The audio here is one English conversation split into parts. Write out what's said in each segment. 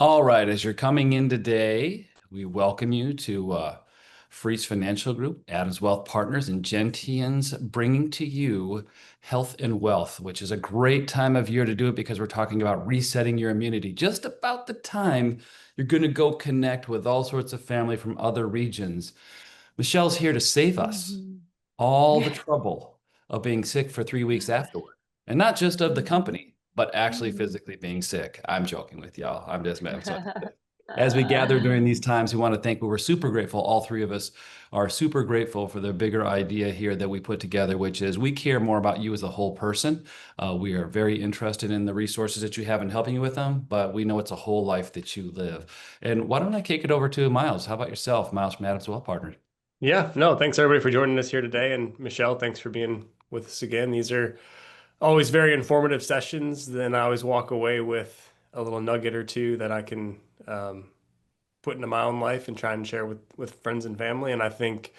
All right, as you're coming in today, we welcome you to Freeze Financial Group, Adams Wealth Partners, and Gentians bringing to you Health and Wealth, which is a great time of year to do it because we're talking about resetting your immunity. Just about the time you're going to go connect with all sorts of family from other regions. Michelle's here to save us Mhm. all the trouble of being sick for 3 weeks afterward. And not just of the Mhm. company, but actually Mhm. physically being sick. I'm joking with y'all. I'm just mad. So as we gather during these times, we want to thank, we're super grateful. All three of us are super grateful for the bigger idea here that we put together, which is we care more about you as a whole person. We are very interested in the resources that you have and helping you with them, but we know it's a whole life that you live. And why don't I kick it over to Miles? How about yourself, Miles from Adams Wealth Partners? Yeah, no, thanks everybody for joining us here today. And Michelle, thanks for being with us again. These are always very informative sessions. Then I always walk away with a little nugget or two that I can put into my own life and try and share with friends and family. And I think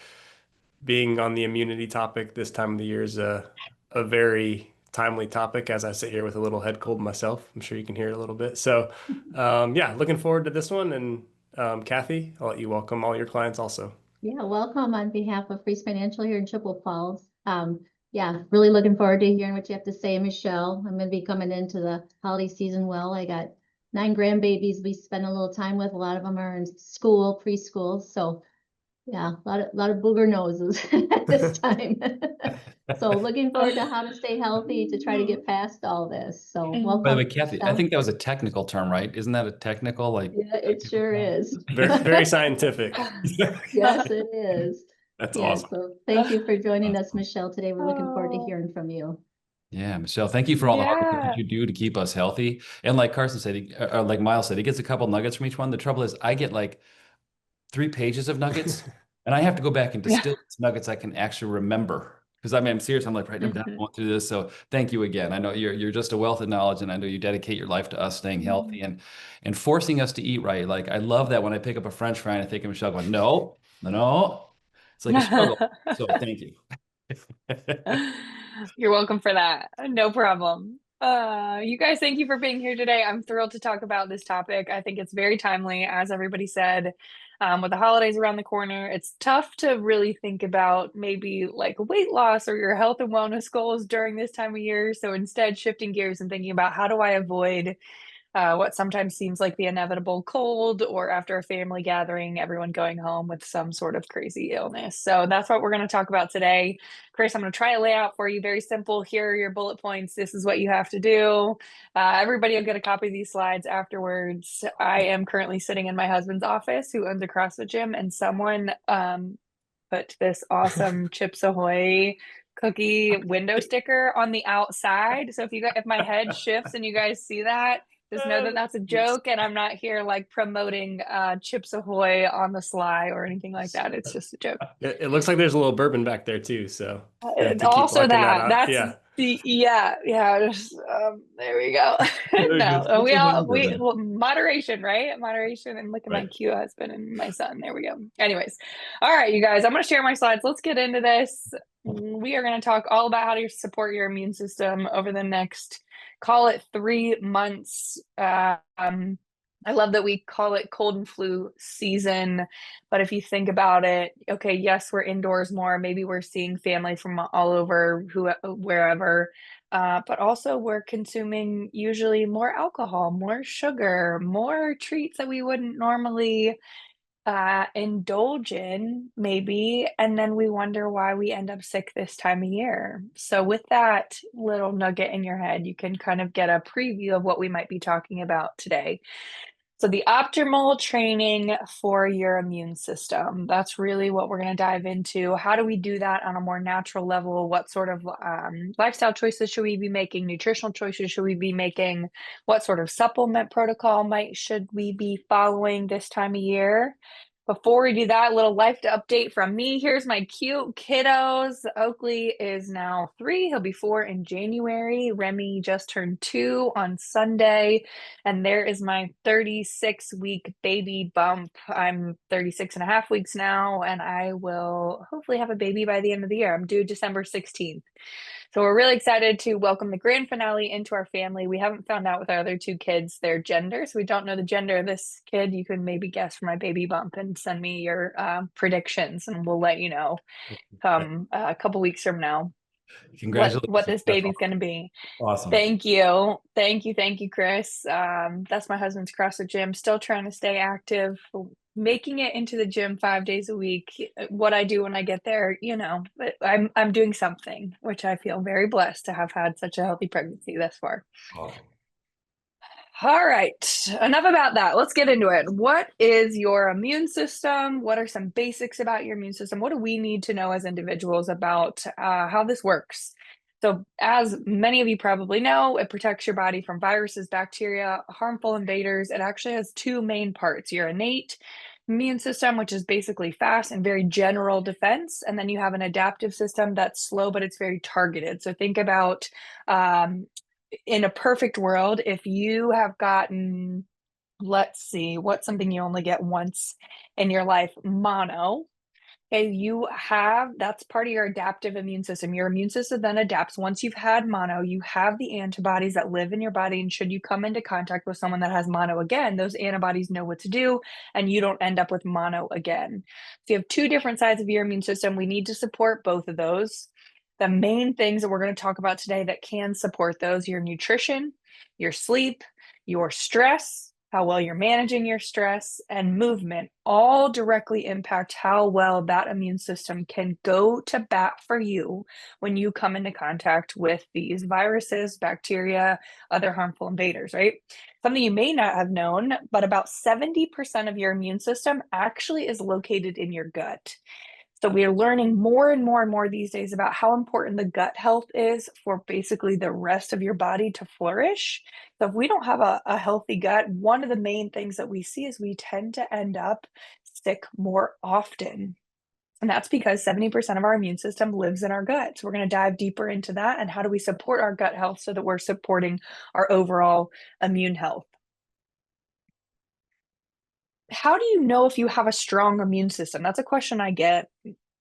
being on the immunity topic this time of the year is a very timely topic as I sit here with a little head cold myself. I'm sure you can hear it a little bit. So, yeah, looking forward to this one. And Kathy, I'll let you welcome all your clients also. Yeah, welcome on behalf of Freeze Financial here in Chippewa Falls. Yeah, really looking forward to hearing what you have to say, Michelle. I'm going to be coming into the holiday season well. I got 9 grandbabies we spend a little time with. A lot of them are in school, preschool. So yeah, a lot of booger noses at this time. So looking forward to how to stay healthy to try to get past all this. So By the way, welcome, Kathy, I Michelle. think that was a technical term, right? Isn't that a technical, like Yeah, it technical sure term? is. Very, very scientific. Yes, it is. That's Yeah, awesome. so thank you for joining us, Awesome. Michelle, today. We're looking forward to Oh, hearing from you. Yeah, Michelle, thank you for all the hard work that yeah. you do to keep us healthy. And like Carson said, or like Miles said, he gets a couple nuggets from each one. The trouble is, I get like 3 pages of nuggets, and I have to go back and Yeah. distill these nuggets I can actually remember. Because I mean, I'm serious. I'm like writing them down, Mhm. going through this. So thank you again. I know you're just a wealth of knowledge, and I know you dedicate your life to us staying healthy and forcing us to eat right. Like I love that when I pick up a French fry and I think of Michelle going, no, no, no. It's like a struggle. So thank you. You're welcome for that. No problem. You guys, thank you for being here today. I'm thrilled to talk about this topic. I think it's very timely, as everybody said. With the holidays around the corner, it's tough to really think about maybe like weight loss or your health and wellness goals during this time of year. So instead, shifting gears and thinking about how do I avoid what sometimes seems like the inevitable cold, or after a family gathering, everyone going home with some sort of crazy illness. So that's what we're going to talk about today. Chris, I'm going to try to lay out for you very simple. Here are your bullet points. This is what you have to do. Everybody will get a copy of these slides afterwards. I am currently sitting in my husband's office, who owns a CrossFit gym, and someone put this awesome Chips Ahoy cookie window sticker on the outside. So if my head shifts and you guys see that, just know that that's a joke, and I'm not here like promoting Chips Ahoy on the sly or anything like that. It's just a joke. It looks like there's a little bourbon back there too, so you have to keep Also, blacking that that out. that's Yeah. yeah. Just, there we go. There you No, go. Chips Ahoy and we bourbon. well, moderation, right? Moderation, and look at my Right. cute husband and my son. There we go. Anyways, all right, you guys, I'm going to share my slides. Let's get into this. We are going to talk all about how to support your immune system over the next, call it 3 months. I love that we call it cold and flu season. But if you think about it, okay, yes, we're indoors more. Maybe we're seeing family from all over, wherever. But also, we're consuming usually more alcohol, more sugar, more treats that we wouldn't normally indulge in, maybe. And then we wonder why we end up sick this time of year. So, with that little nugget in your head, you can kind of get a preview of what we might be talking about today. So, the optimal training for your immune system. That's really what we're going to dive into. How do we do that on a more natural level? What sort of lifestyle choices should we be making? Nutritional choices should we be making? What sort of supplement protocol should we be following this time of year? Before we do that, a little life update from me. Here's my cute kiddos. Oakley is now 3. He'll be 4 in January. Remy just turned 2 on Sunday. And there is my 36-week baby bump. I'm 36 and a half weeks now, and I will hopefully have a baby by the end of the year. I'm due December 16th. So we're really excited to welcome the grand finale into our family. We haven't found out with our other two kids their gender, so we don't know the gender of this kid. You can maybe guess from my baby bump and send me your predictions, and we'll let you know a couple weeks from now what Congratulations. this That's baby's going to be. awesome. Thank you. Thank you, Chris. That's my husband's CrossFit gym. Still trying to stay active, making it into the gym 5 days a week. What I do when I get there, but I'm doing something, which I feel very blessed to have had such a healthy pregnancy thus far. Awesome. All right, enough about that. Let's get into it. What is your immune system? What are some basics about your immune system? What do we need to know as individuals about how this works? So, as many of you probably know, it protects your body from viruses, bacteria, harmful invaders. It actually has two main parts: your innate immune system, which is basically fast and very general defense, and then you have an adaptive system that's slow, but it's very targeted. So think about in a perfect world, if you have gotten, let's see, what's something you only get once in your life? Mono. Okay, that's part of your adaptive immune system. Your immune system then adapts. Once you've had mono, you have the antibodies that live in your body. And should you come into contact with someone that has mono again, those antibodies know what to do, and you don't end up with mono again. So you have two different sides of your immune system. We need to support both of those. The main things that we're going to talk about today that can support those: your nutrition, your sleep, your stress, how well you're managing your stress, and movement, all directly impact how well that immune system can go to bat for you when you come into contact with these viruses, bacteria, other harmful invaders, right? Something you may not have known, but about 70% of your immune system actually is located in your gut. So we are learning more and more and more these days about how important the gut health is for basically the rest of your body to flourish. So if we don't have a healthy gut, one of the main things that we see is we tend to end up sick more often. And that's because 70% of our immune system lives in our gut. So we're going to dive deeper into that and how do we support our gut health so that we're supporting our overall immune health. How do you know if you have a strong immune system? That's a question I get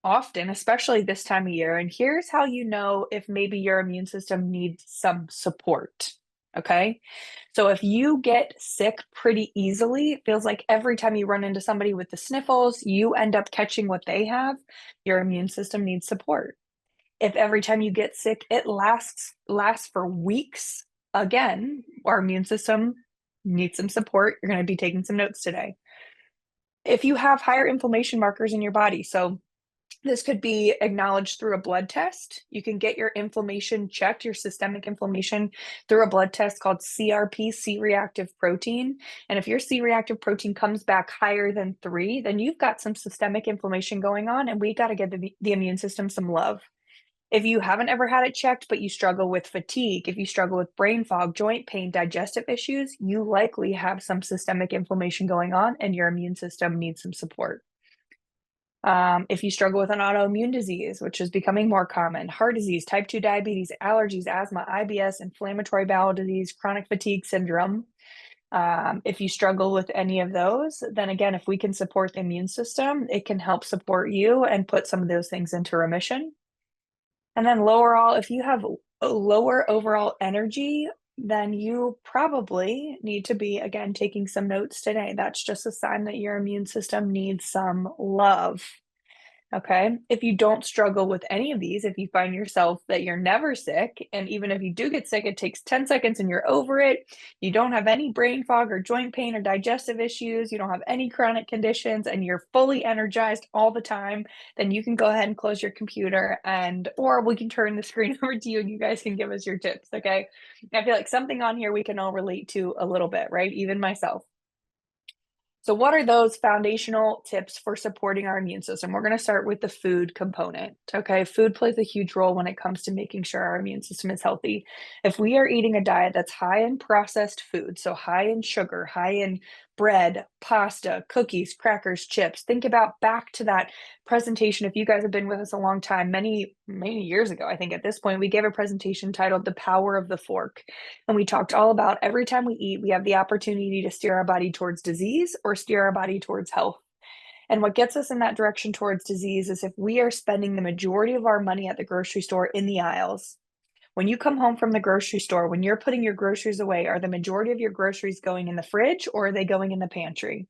often, especially this time of year. And here's how you know if maybe your immune system needs some support. Okay. So if you get sick pretty easily, it feels like every time you run into somebody with the sniffles, you end up catching what they have, your immune system needs support. If every time you get sick, it lasts for weeks, again, our immune system needs some support. You're going to be taking some notes today. If you have higher inflammation markers in your body, so this could be acknowledged through a blood test. You can get your inflammation checked, your systemic inflammation, through a blood test called CRP, C-reactive protein. And if your C-reactive protein comes back higher than 3, then you've got some systemic inflammation going on, and we got to give the immune system some love. If you haven't ever had it checked, but you struggle with fatigue, if you struggle with brain fog, joint pain, digestive issues, you likely have some systemic inflammation going on and your immune system needs some support. If you struggle with an autoimmune disease, which is becoming more common, heart disease, type 2 diabetes, allergies, asthma, IBS, inflammatory bowel disease, chronic fatigue syndrome, if you struggle with any of those, then again, if we can support the immune system, it can help support you and put some of those things into remission. And then if you have a lower overall energy, then you probably need to be, again, taking some notes today. That's just a sign that your immune system needs some love. Okay. If you don't struggle with any of these, if you find yourself that you're never sick, and even if you do get sick, it takes 10 seconds and you're over it, you don't have any brain fog or joint pain or digestive issues, you don't have any chronic conditions, and you're fully energized all the time, then you can go ahead and close your computer or we can turn the screen over to you and you guys can give us your tips. Okay. I feel like something on here we can all relate to a little bit, right? Even myself. So what are those foundational tips for supporting our immune system? We're going to start with the food component. Okay, food plays a huge role when it comes to making sure our immune system is healthy. If we are eating a diet that's high in processed food, so high in sugar, high in bread, pasta, cookies, crackers, chips, think about back to that presentation. If you guys have been with us a long time, many years ago, I think at this point, we gave a presentation titled The Power of the Fork. And we talked all about every time we eat, we have the opportunity to steer our body towards disease or steer our body towards health. And what gets us in that direction towards disease is if we are spending the majority of our money at the grocery store in the aisles When you come home from the grocery store, when you're putting your groceries away, are the majority of your groceries going in the fridge or are they going in the pantry?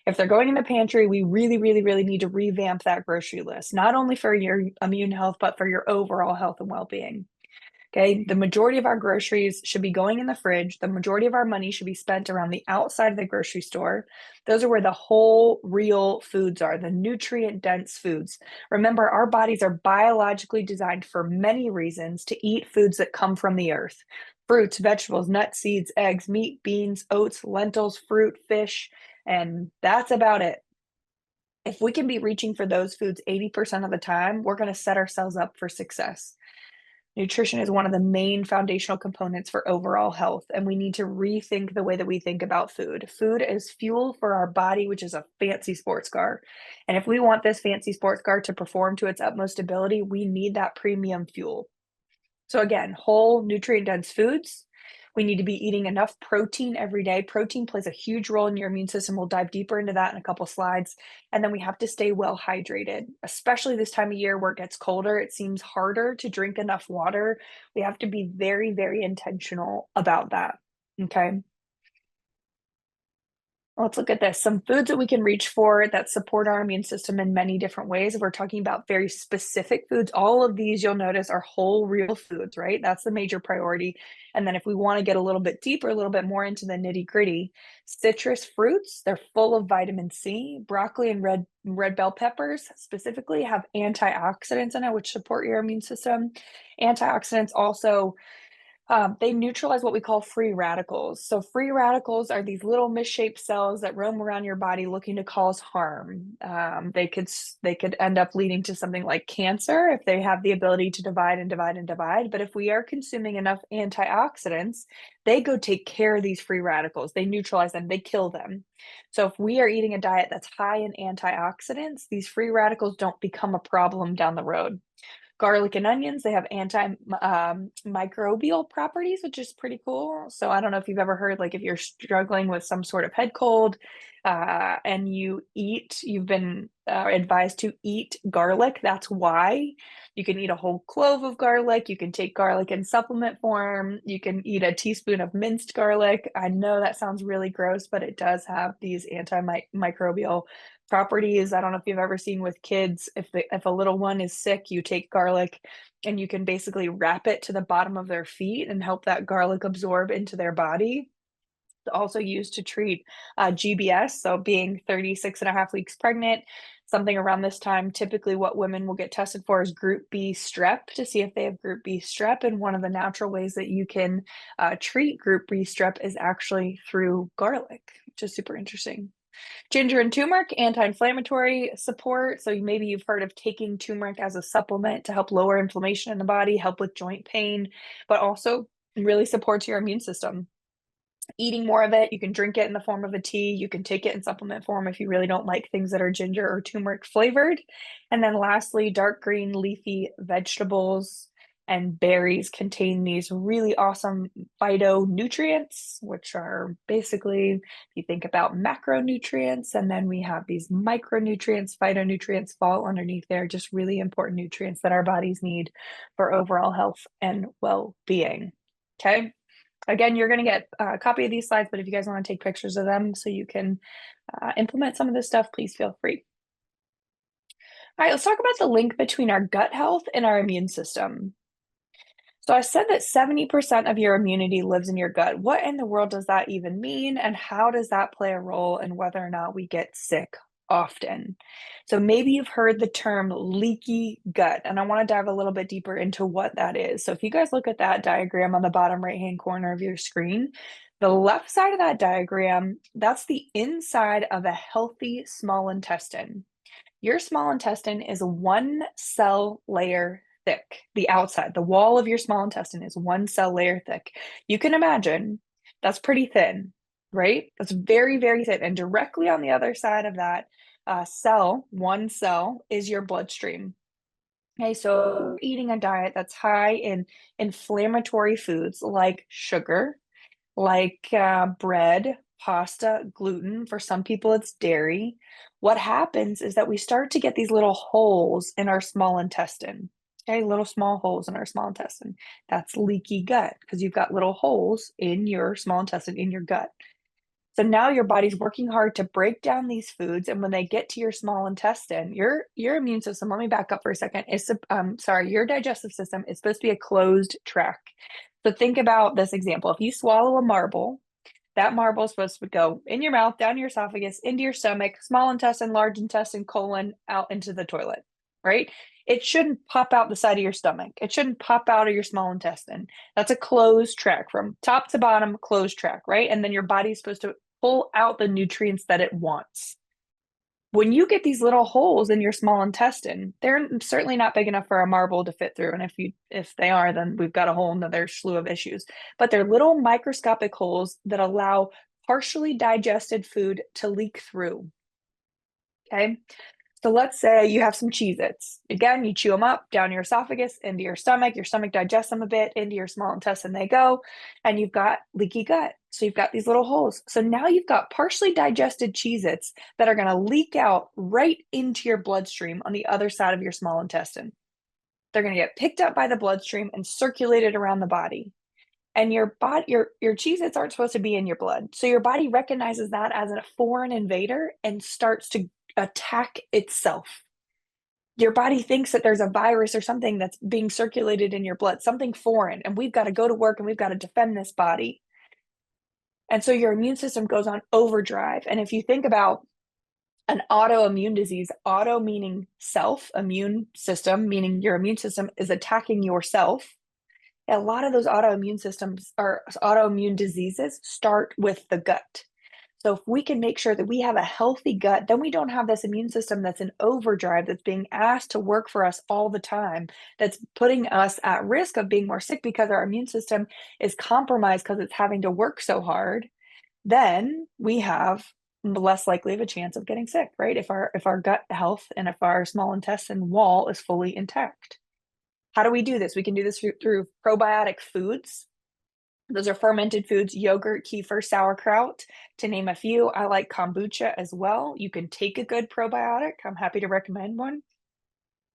If they're going in the pantry, we really, really, really need to revamp that grocery list, not only for your immune health, but for your overall health and well-being. Okay, the majority of our groceries should be going in the fridge. The majority of our money should be spent around the outside of the grocery store. Those are where the whole real foods are, the nutrient dense foods. Remember, our bodies are biologically designed for many reasons to eat foods that come from the earth: fruits, vegetables, nuts, seeds, eggs, meat, beans, oats, lentils, fruit, fish, and that's about it. If we can be reaching for those foods 80% of the time, we're going to set ourselves up for success. Nutrition is one of the main foundational components for overall health, and we need to rethink the way that we think about food. Food is fuel for our body, which is a fancy sports car. And if we want this fancy sports car to perform to its utmost ability, we need that premium fuel. So again, whole nutrient dense foods. We need to be eating enough protein every day. Protein plays a huge role in your immune system. We'll dive deeper into that in a couple slides. And then we have to stay well hydrated, especially this time of year where it gets colder. It seems harder to drink enough water. We have to be very, very intentional about that. Okay. Let's look at this. Some foods that we can reach for that support our immune system in many different ways. We're talking about very specific foods. All of these, you'll notice, are whole, real foods, right? That's the major priority. And then if we want to get a little bit deeper, a little bit more into the nitty gritty, citrus fruits, they're full of vitamin C. Broccoli and red bell peppers specifically have antioxidants in it, which support your immune system. Antioxidants also they neutralize what we call free radicals. So free radicals are these little misshaped cells that roam around your body looking to cause harm. They could end up leading to something like cancer if they have the ability to divide and divide and divide. But if we are consuming enough antioxidants, they go take care of these free radicals. They neutralize them. They kill them. So if we are eating a diet that's high in antioxidants, these free radicals don't become a problem down the road. Garlic and onions, they have microbial properties, which is pretty cool. So I don't know if you've ever heard, like if you're struggling with some sort of head cold and you've been advised to eat garlic. That's why. You can eat a whole clove of garlic. You can take garlic in supplement form. You can eat a teaspoon of minced garlic. I know that sounds really gross, but it does have these antimicrobial properties. I don't know if you've ever seen with kids, if a little one is sick, you take garlic and you can basically wrap it to the bottom of their feet and help that garlic absorb into their body. It's also used to treat GBS, so being 36 and a half weeks pregnant, something around this time. Typically what women will get tested for is group B strep to see if they have group B strep, and one of the natural ways that you can treat group B strep is actually through garlic, which is super interesting. Ginger and turmeric, anti-inflammatory support. So maybe you've heard of taking turmeric as a supplement to help lower inflammation in the body, help with joint pain, but also really supports your immune system. Eating more of it, you can drink it in the form of a tea, you can take it in supplement form if you really don't like things that are ginger or turmeric flavored. And then lastly, dark green leafy vegetables and berries contain these really awesome phytonutrients, which are basically, if you think about macronutrients, and then we have these micronutrients. Phytonutrients fall underneath there, just really important nutrients that our bodies need for overall health and well-being. Okay. Again, you're going to get a copy of these slides, but if you guys want to take pictures of them so you can implement some of this stuff, please feel free. All right, let's talk about the link between our gut health and our immune system. So I said that 70% of your immunity lives in your gut. What in the world does that even mean? And how does that play a role in whether or not we get sick often? So maybe you've heard the term leaky gut, and I want to dive a little bit deeper into what that is. So if you guys look at that diagram on the bottom right-hand corner of your screen, the left side of that diagram, that's the inside of a healthy small intestine. Your small intestine is one cell layer thick. The outside, the wall of your small intestine is one cell layer thick. You can imagine that's pretty thin, right? That's very, very thin. And directly on the other side of that one cell is your bloodstream. Okay, so eating a diet that's high in inflammatory foods like sugar, like bread, pasta, gluten. For some people, it's dairy. What happens is that we start to get these little holes in our small intestine. Okay, little small holes in our small intestine. That's leaky gut because you've got little holes in your small intestine, in your gut. So now your body's working hard to break down these foods, and when they get to your small intestine, your immune system, let me back up for a second, your digestive system is supposed to be a closed track. So think about this example. If you swallow a marble, that marble is supposed to go in your mouth, down your esophagus, into your stomach, small intestine, large intestine, colon, out into the toilet, right? It shouldn't pop out the side of your stomach. It shouldn't pop out of your small intestine. That's a closed track from top to bottom, closed track, right? And then your body's supposed to pull out the nutrients that it wants. When you get these little holes in your small intestine, they're certainly not big enough for a marble to fit through. And if they are, then we've got a whole nother slew of issues. But they're little microscopic holes that allow partially digested food to leak through. Okay. So let's say you have some Cheez-Its. Again, you chew them up down your esophagus, into your stomach digests them a bit, into your small intestine they go, and you've got leaky gut. So you've got these little holes. So now you've got partially digested Cheez-Its that are going to leak out right into your bloodstream on the other side of your small intestine. They're going to get picked up by the bloodstream and circulated around the body. And your Cheez-Its aren't supposed to be in your blood. So your body recognizes that as a foreign invader and starts to attack itself. Your body thinks that there's a virus or something that's being circulated in your blood, something foreign, and we've got to go to work and we've got to defend this body. And so your immune system goes on overdrive. And if you think about an autoimmune disease, auto meaning self, immune system meaning your immune system is attacking yourself. A lot of those autoimmune diseases start with the gut. So if we can make sure that we have a healthy gut, then we don't have this immune system that's in overdrive, that's being asked to work for us all the time, that's putting us at risk of being more sick because our immune system is compromised because it's having to work so hard. Then we have less likely of a chance of getting sick, right? If our gut health and if our small intestine wall is fully intact. How do we do this? We can do this through probiotic foods. Those are fermented foods, yogurt, kefir, sauerkraut, to name a few. I like kombucha as well. You can take a good probiotic. I'm happy to recommend one.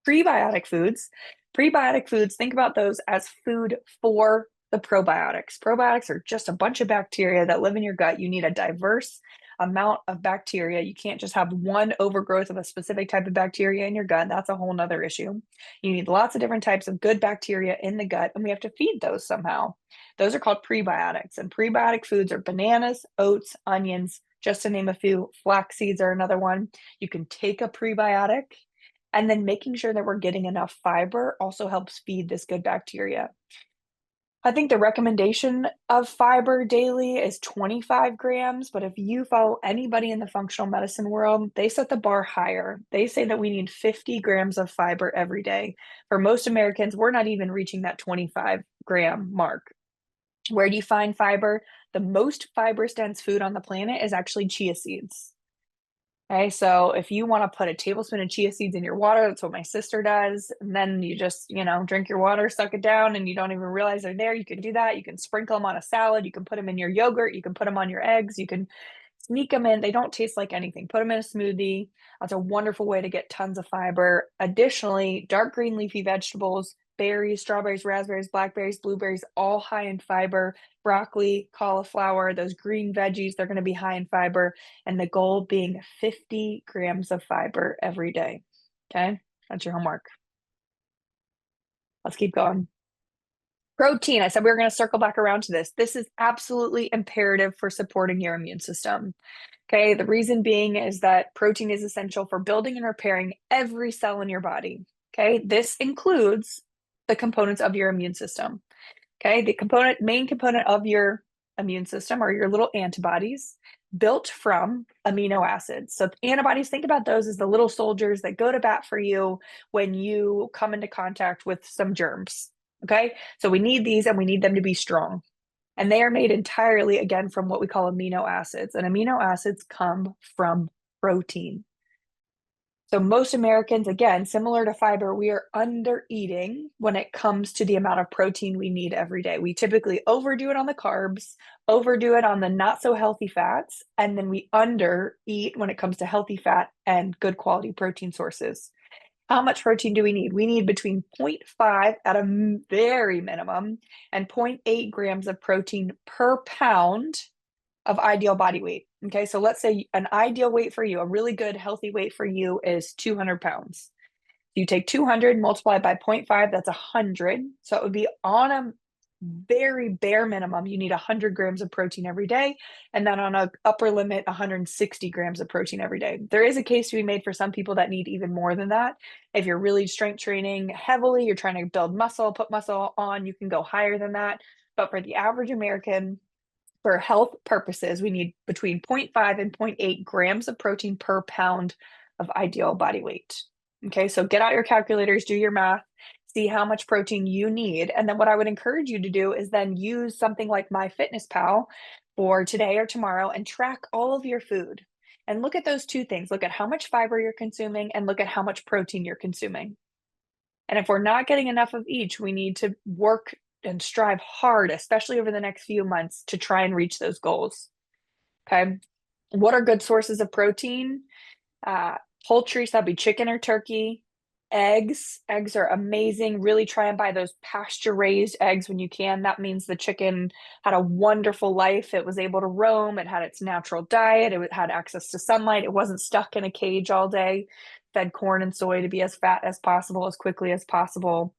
Prebiotic foods. Prebiotic foods, think about those as food for the probiotics. Probiotics are just a bunch of bacteria that live in your gut. You need a diverse amount of bacteria. You can't just have one overgrowth of a specific type of bacteria in your gut. That's a whole nother issue. You need lots of different types of good bacteria in the gut, and we have to feed those somehow. Those are called prebiotics, and prebiotic foods are bananas, oats, onions, just to name a few. Flax seeds are another one. You can take a prebiotic, and then making sure that we're getting enough fiber also helps feed this good bacteria. I think the recommendation of fiber daily is 25 grams, but if you follow anybody in the functional medicine world, they set the bar higher. They say that we need 50 grams of fiber every day. For most Americans, we're not even reaching that 25-gram mark. Where do you find fiber? The most fibrous dense food on the planet is actually chia seeds. Okay, so if you want to put a tablespoon of chia seeds in your water, that's what my sister does. And then you just, drink your water, suck it down, and you don't even realize they're there. You can do that. You can sprinkle them on a salad. You can put them in your yogurt. You can put them on your eggs. You can sneak them in. They don't taste like anything. Put them in a smoothie. That's a wonderful way to get tons of fiber. Additionally, dark green leafy vegetables, berries, strawberries, raspberries, blackberries, blueberries, all high in fiber. Broccoli, cauliflower, those green veggies, they're going to be high in fiber. And the goal being 50 grams of fiber every day. Okay, that's your homework. Let's keep going. Protein. I said we were going to circle back around to this. This is absolutely imperative for supporting your immune system. Okay, the reason being is that protein is essential for building and repairing every cell in your body. Okay, this includes the components of your immune system. Okay, the main component of your immune system are your little antibodies built from amino acids. So antibodies, think about those as the little soldiers that go to bat for you when you come into contact with some germs. Okay, so we need these and we need them to be strong. And they are made entirely, again, from what we call amino acids. And amino acids come from protein. So most Americans, again, similar to fiber, we are under eating when it comes to the amount of protein we need every day. We typically overdo it on the carbs, overdo it on the not so healthy fats, and then we under eat when it comes to healthy fat and good quality protein sources. How much protein do we need? We need between 0.5 at a very minimum and 0.8 grams of protein per pound of ideal body weight. Okay, so let's say an ideal weight for you, a really good healthy weight for you is 200 pounds. You take 200 multiplied by 0.5, that's 100. So it would be on a very bare minimum, you need 100 grams of protein every day. And then on an upper limit, 160 grams of protein every day. There is a case to be made for some people that need even more than that. If you're really strength training heavily, you're trying to build muscle, put muscle on, you can go higher than that. But for the average American, for health purposes, we need between 0.5 and 0.8 grams of protein per pound of ideal body weight. Okay, so get out your calculators, do your math, see how much protein you need. And then what I would encourage you to do is then use something like MyFitnessPal for today or tomorrow and track all of your food. And look at those two things. Look at how much fiber you're consuming and look at how much protein you're consuming. And if we're not getting enough of each, we need to work and strive hard, especially over the next few months, to try and reach those goals. Okay. What are good sources of protein? Poultry, so that'd be chicken or turkey. Eggs are amazing. Really try and buy those pasture raised eggs when you can. That means the chicken had a wonderful life. It was able to roam. It had its natural diet. It had access to sunlight. It wasn't stuck in a cage all day. Fed corn and soy to be as fat as possible, as quickly as possible.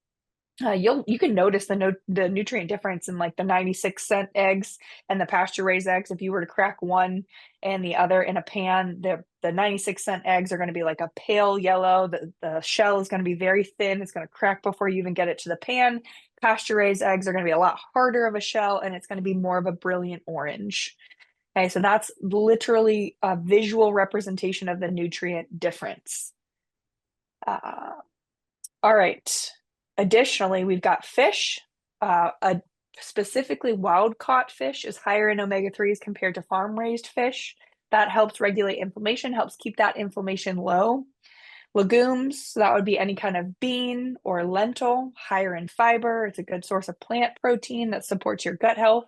You can notice the nutrient difference in like the 96-cent eggs and the pasture raised eggs. If you were to crack one and the other in a pan, the 96-cent eggs are going to be like a pale yellow. The shell is going to be very thin. It's going to crack before you even get it to the pan. Pasture raised eggs are going to be a lot harder of a shell, and it's going to be more of a brilliant orange. Okay, so that's literally a visual representation of the nutrient difference. All right. Additionally, we've got fish. Specifically, wild caught fish is higher in omega-3s compared to farm raised fish. That helps regulate inflammation, helps keep that inflammation low. Legumes, so that would be any kind of bean or lentil, higher in fiber. It's a good source of plant protein that supports your gut health.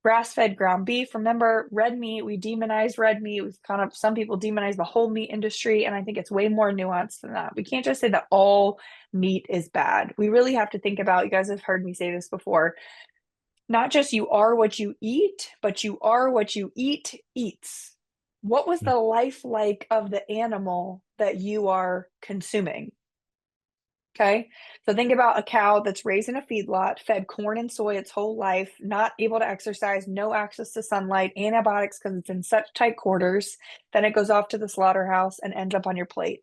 Grass-fed ground beef. Remember, red meat, we demonized red meat. We've some people demonize the whole meat industry, and I think it's way more nuanced than that. We can't just say that all meat is bad. We really have to think about, you guys have heard me say this before, not just you are what you eat, but you are what you eat eats. What was the life like of the animal that you are consuming? Okay, so think about a cow that's raised in a feedlot, fed corn and soy its whole life, not able to exercise, no access to sunlight, antibiotics because it's in such tight quarters. Then it goes off to the slaughterhouse and ends up on your plate.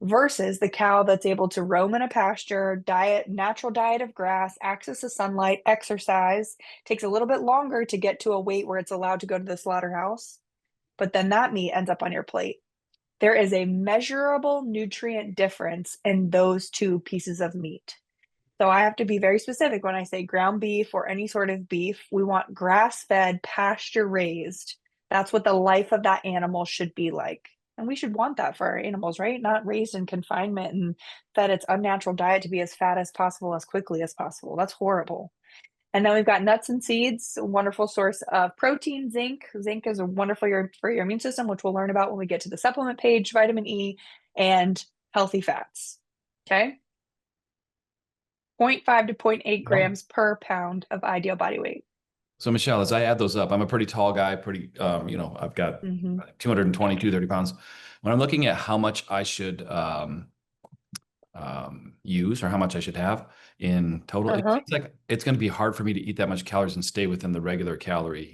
Versus the cow that's able to roam in a pasture, natural diet of grass, access to sunlight, exercise, takes a little bit longer to get to a weight where it's allowed to go to the slaughterhouse, but then that meat ends up on your plate. There is a measurable nutrient difference in those two pieces of meat. So I have to be very specific when I say ground beef or any sort of beef. We want grass-fed, pasture-raised. That's what the life of that animal should be like. And we should want that for our animals, right? Not raised in confinement and fed its unnatural diet to be as fat as possible, as quickly as possible. That's horrible. And then we've got nuts and seeds, a wonderful source of protein, zinc. Zinc is wonderful for your immune system, which we'll learn about when we get to the supplement page, vitamin E, and healthy fats. Okay. 0.5 to 0.8 grams per pound of ideal body weight. So Michelle, as I add those up, I'm a pretty tall guy, I've got 220, 230 pounds. When I'm looking at how much I should use or how much I should have in total, it seems like it's going to be hard for me to eat that much calories and stay within the regular calorie,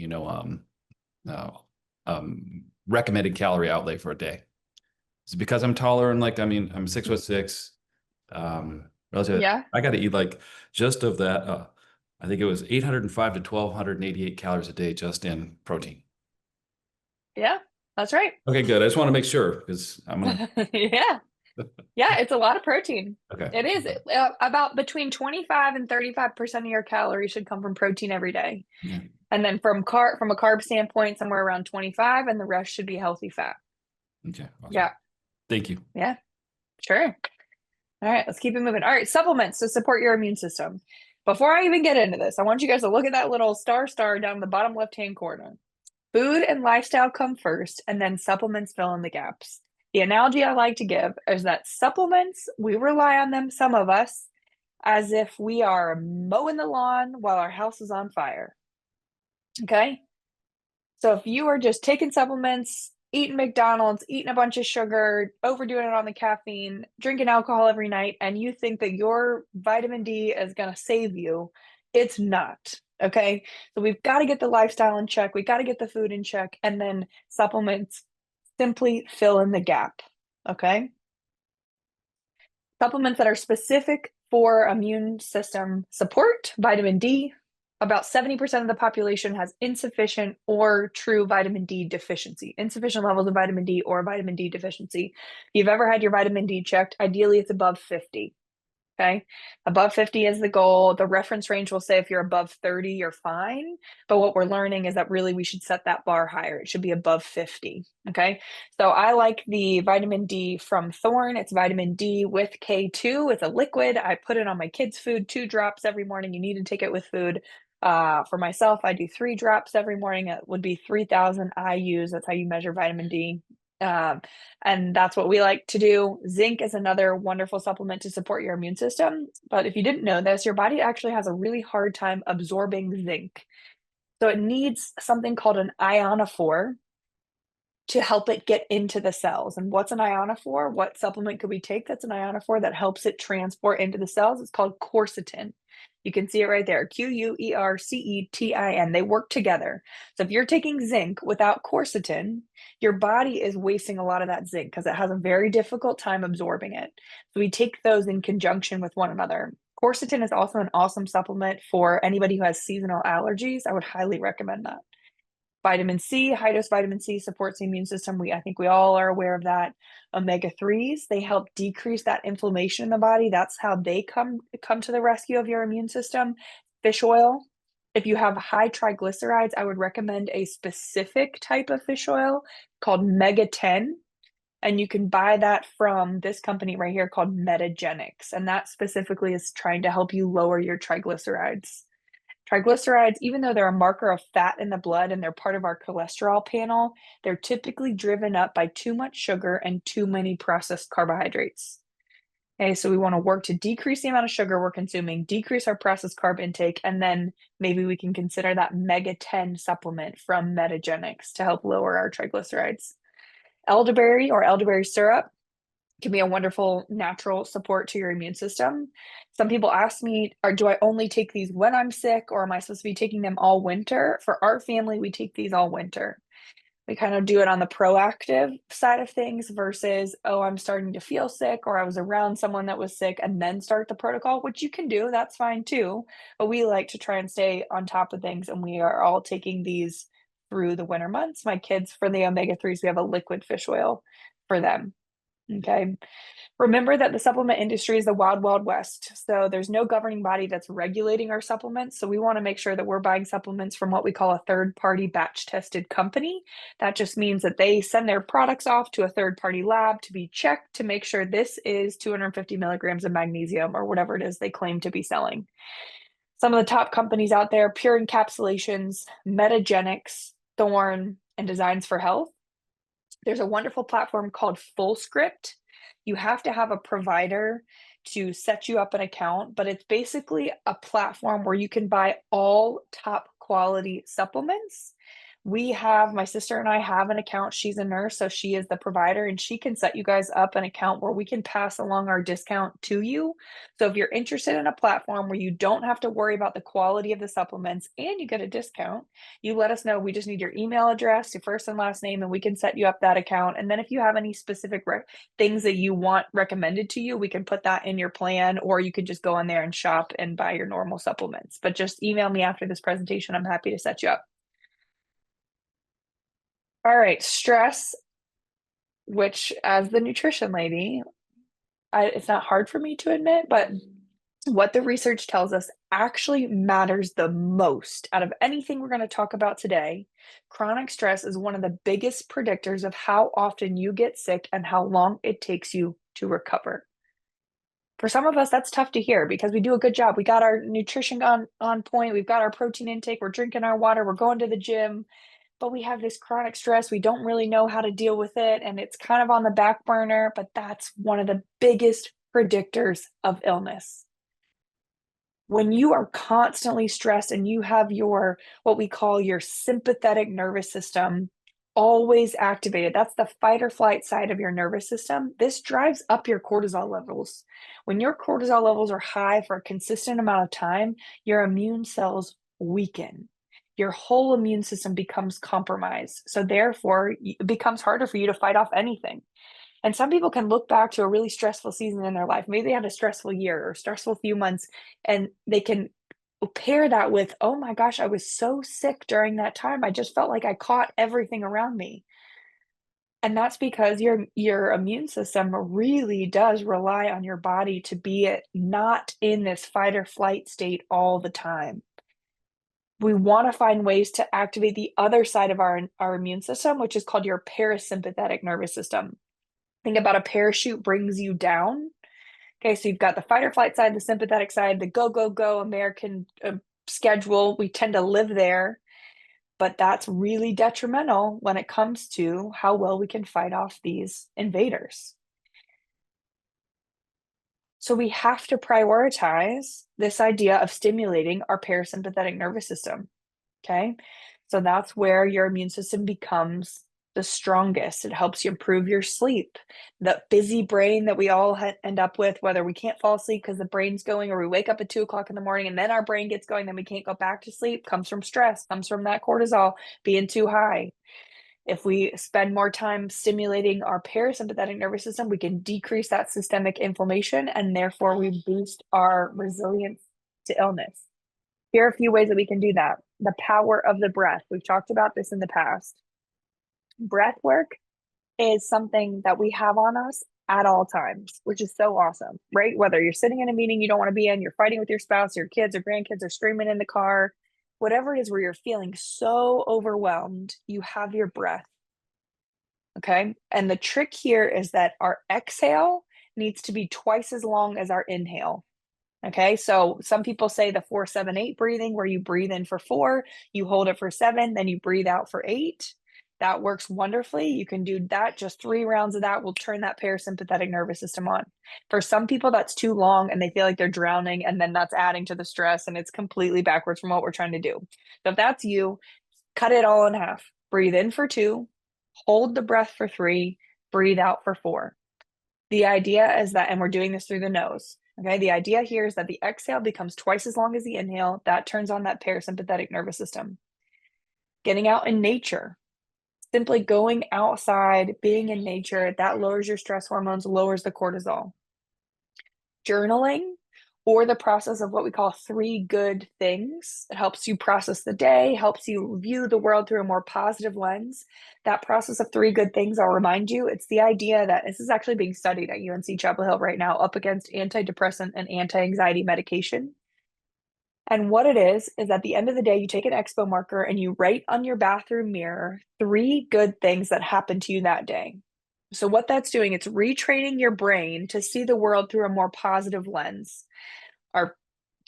recommended calorie outlay for a day. Is it because I'm taller and I'm 6'6"? Relatively, Yeah. I got to eat like just of that. I think it was 805 to 1,288 calories a day just in protein. Yeah, that's right. Okay, good. I just want to make sure because I'm gonna. Yeah, it's a lot of protein. Okay. It is about between 25 and 35% of your calories should come from protein every day. Yeah. And then from a carb standpoint, somewhere around 25, and the rest should be healthy fat. Okay. Awesome. Yeah. Thank you. Yeah, sure. All right, let's keep it moving. All right, supplements to support your immune system. Before I even get into this, I want you guys to look at that little star down the bottom left-hand corner. Food and lifestyle come first, and then supplements fill in the gaps. The analogy I like to give is that supplements, we rely on them, some of us, as if we are mowing the lawn while our house is on fire. Okay? So if you are just taking supplements, eating McDonald's, eating a bunch of sugar, overdoing it on the caffeine, drinking alcohol every night, and you think that your vitamin D is going to save you, it's not. Okay? So we've got to get the lifestyle in check. We got to get the food in check, and then supplements simply fill in the gap. Okay? Supplements that are specific for immune system support, vitamin D. About 70% of the population has insufficient or true vitamin D deficiency, insufficient levels of vitamin D or vitamin D deficiency. If you've ever had your vitamin D checked, ideally it's above 50. Okay. Above 50 is the goal. The reference range will say if you're above 30, you're fine. But what we're learning is that really we should set that bar higher. It should be above 50. Okay. So I like the vitamin D from Thorne. It's vitamin D with K2. It's a liquid. I put it on my kids' food, 2 drops every morning. You need to take it with food. For myself, I do 3 drops every morning. It would be 3,000 IUs. That's how you measure vitamin D. And that's what we like to do. Zinc is another wonderful supplement to support your immune system. But if you didn't know this, your body actually has a really hard time absorbing zinc. So it needs something called an ionophore to help it get into the cells. And what's an ionophore? What supplement could we take that's an ionophore that helps it transport into the cells? It's called quercetin. You can see it right there, Quercetin. They work together. So if you're taking zinc without quercetin, your body is wasting a lot of that zinc because it has a very difficult time absorbing it. So we take those in conjunction with one another. Quercetin is also an awesome supplement for anybody who has seasonal allergies. I would highly recommend that. Vitamin C, high dose vitamin C supports the immune system. I think we all are aware of that. Omega-3s, they help decrease that inflammation in the body. That's how they come to the rescue of your immune system. Fish oil. If you have high triglycerides, I would recommend a specific type of fish oil called Mega-10. And you can buy that from this company right here called Metagenics. And that specifically is trying to help you lower your triglycerides. Triglycerides, even though they're a marker of fat in the blood and they're part of our cholesterol panel, they're typically driven up by too much sugar and too many processed carbohydrates. Okay, so we want to work to decrease the amount of sugar we're consuming, decrease our processed carb intake, and then maybe we can consider that Mega-10 supplement from Metagenics to help lower our triglycerides. Elderberry or elderberry syrup can be a wonderful natural support to your immune system. Some people ask me, do I only take these when I'm sick or am I supposed to be taking them all winter? For our family, we take these all winter. We kind of do it on the proactive side of things versus, oh, I'm starting to feel sick or I was around someone that was sick and then start the protocol, which you can do. That's fine too. But we like to try and stay on top of things, and we are all taking these through the winter months. My kids, for the omega-3s, we have a liquid fish oil for them. Okay. Remember that the supplement industry is the wild, wild west. So there's no governing body that's regulating our supplements. So we want to make sure that we're buying supplements from what we call a third-party batch tested company. That just means that they send their products off to a third-party lab to be checked to make sure this is 250 milligrams of magnesium or whatever it is they claim to be selling. Some of the top companies out there, Pure Encapsulations, Metagenics, Thorne, and Designs for Health. There's a wonderful platform called FullScript. You have to have a provider to set you up an account, but it's basically a platform where you can buy all top quality supplements. My sister and I have an account. She's a nurse, so she is the provider, and she can set you guys up an account where we can pass along our discount to you. So if you're interested in a platform where you don't have to worry about the quality of the supplements and you get a discount, you let us know. We just need your email address, your first and last name, and we can set you up that account. And then if you have any specific things that you want recommended to you, we can put that in your plan, or you could just go on there and shop and buy your normal supplements. But just email me after this presentation. I'm happy to set you up. All right, stress, which as the nutrition lady, it's not hard for me to admit, but what the research tells us actually matters the most out of anything we're going to talk about today. Chronic stress is one of the biggest predictors of how often you get sick and how long it takes you to recover. For some of us, that's tough to hear because we do a good job. We got our nutrition on point. We've got our protein intake. We're drinking our water. We're going to the gym. but we have this chronic stress. We don't really know how to deal with it. And it's kind of on the back burner, but that's one of the biggest predictors of illness. When you are constantly stressed and you have your, what we call your sympathetic nervous system always activated, that's the fight or flight side of your nervous system. This drives up your cortisol levels. When your cortisol levels are high for a consistent amount of time, your immune cells weaken. Your whole immune system becomes compromised. So therefore, it becomes harder for you to fight off anything. And some people can look back to a really stressful season in their life. Maybe they had a stressful year or stressful few months, and they can pair that with, oh my gosh, I was so sick during that time. I just felt like I caught everything around me. And that's because your immune system really does rely on your body to be not in this fight or flight state all the time. We want to find ways to activate the other side of our immune system, which is called your parasympathetic nervous system. Think about a parachute brings you down. Okay, so you've got the fight or flight side, the sympathetic side, the go, go, go American schedule. We tend to live there, but that's really detrimental when it comes to how well we can fight off these invaders. So we have to prioritize this idea of stimulating our parasympathetic nervous system. Okay, so that's where your immune system becomes the strongest. It helps you improve your sleep. The busy brain that we all end up with, whether we can't fall asleep because the brain's going, or we wake up at 2 o'clock in the morning and then our brain gets going, then we can't go back to sleep, comes from stress, comes from that cortisol being too high. If we spend more time stimulating our parasympathetic nervous system, we can decrease that systemic inflammation, and therefore we boost our resilience to illness. Here are a few ways that we can do that. The power of the breath. We've talked about this in the past. Breath work is something that we have on us at all times, which is so awesome, right? Whether you're sitting in a meeting you don't want to be in, you're fighting with your spouse, your kids or grandkids are screaming in the car, whatever it is where you're feeling so overwhelmed, you have your breath. Okay. And the trick here is that our exhale needs to be twice as long as our inhale. Okay, so some people say the 4-7-8 breathing, where you breathe in for 4, you hold it for 7, then you breathe out for 8. That works wonderfully. You can do that. Just 3 rounds of that will turn that parasympathetic nervous system on. For some people, that's too long and they feel like they're drowning, and then that's adding to the stress, and it's completely backwards from what we're trying to do. So if that's you, cut it all in half. Breathe in for 2, hold the breath for 3, breathe out for 4. The idea is that, and we're doing this through the nose. Okay, the idea here is that the exhale becomes twice as long as the inhale. That turns on that parasympathetic nervous system. Getting out in nature, simply going outside, being in nature, that lowers your stress hormones, lowers the cortisol. Journaling, or the process of what we call 3 good things. It helps you process the day, helps you view the world through a more positive lens. That process of 3 good things, I'll remind you, it's the idea that this is actually being studied at UNC Chapel Hill right now, up against antidepressant and anti-anxiety medication. And what it is at the end of the day, you take an expo marker and you write on your bathroom mirror 3 good things that happened to you that day. So what that's doing, it's retraining your brain to see the world through a more positive lens. Our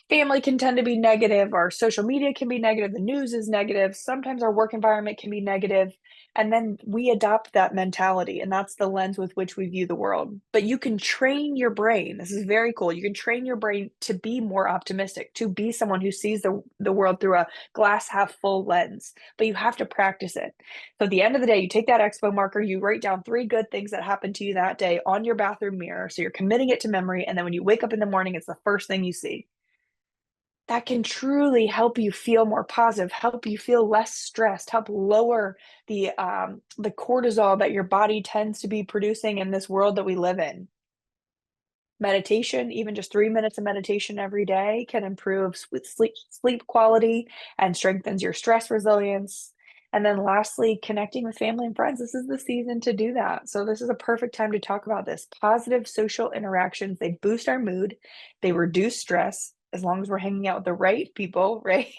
family can tend to be negative, our social media can be negative, the news is negative, sometimes our work environment can be negative, and then we adopt that mentality, and that's the lens with which we view the world. But you can train your brain, this is very cool, you can train your brain to be more optimistic, to be someone who sees the world through a glass half full lens, but you have to practice it. So at the end of the day, you take that expo marker, you write down 3 good things that happened to you that day on your bathroom mirror, so you're committing it to memory, and then when you wake up in the morning, it's the first thing you see. That can truly help you feel more positive, help you feel less stressed, help lower the cortisol that your body tends to be producing in this world that we live in. Meditation, even just 3 minutes of meditation every day, can improve sleep quality and strengthens your stress resilience. And then lastly, connecting with family and friends. This is the season to do that. So this is a perfect time to talk about this. Positive social interactions, they boost our mood, they reduce stress, as long as we're hanging out with the right people, right?